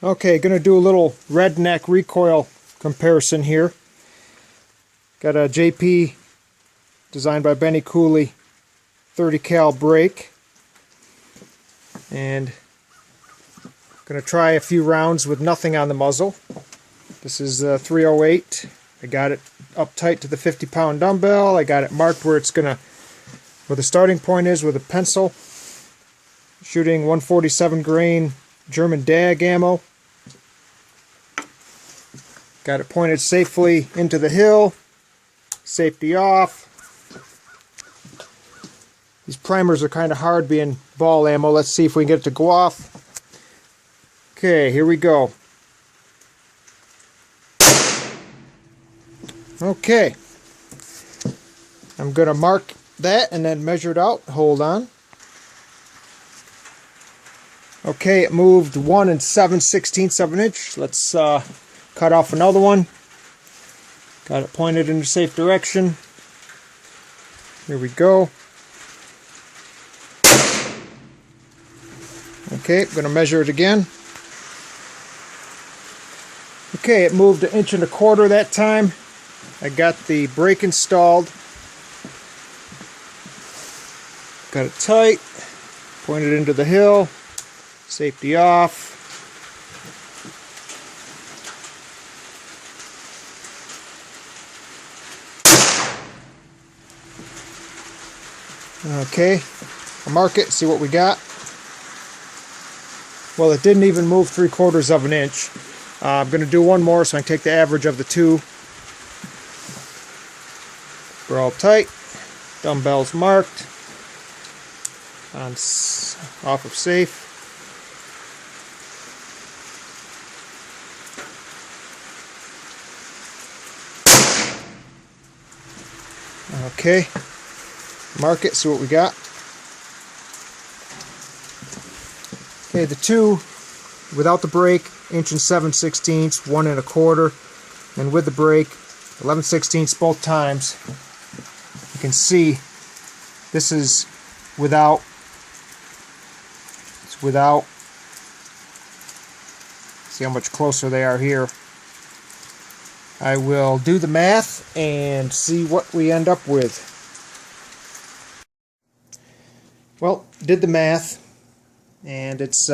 Okay, gonna do a little Redneck recoil comparison here. Got a JP designed by Benny Cooley 30 cal brake, and gonna try a few rounds with nothing on the muzzle. This is 308. I got it up tight to the 50-pound dumbbell. I got it marked where the starting point is with a pencil. Shooting 147 grain German DAG ammo. Got it pointed safely into the hill. Safety off. These primers are kind of hard being ball ammo. Let's see if we can get it to go off. Okay, here we go. Okay. I'm going to mark that and then measure it out. Hold on. Okay, it moved 1 7/16 of an inch. Let's cut off another one. Got it pointed in a safe direction. Here we go. Okay, I'm going to measure it again. Okay, it moved 1 1/4 inches that time. I got the brake installed. Got it tight. Pointed into the hill. Safety off. Okay, I'll mark it, see what we got. Well, it didn't even move 3/4 of an inch. I'm going to do one more so I can take the average of the two. We're all tight. Dumbbells marked. Off of safe. Okay, mark it, see what we got. Okay, the two without the brake, 1 7/16, 1 1/4, and with the brake, 11/16 both times. You can see this is without. It's without. See how much closer they are here. I will do the math and see what we end up with. Well, did the math, and it's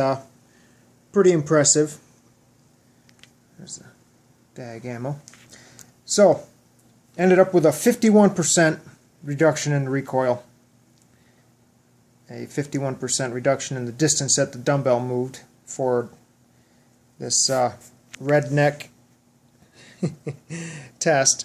pretty impressive. There's the DAG ammo. So, ended up with a 51% reduction in the recoil. A 51% reduction in the distance that the dumbbell moved for this Redneck test.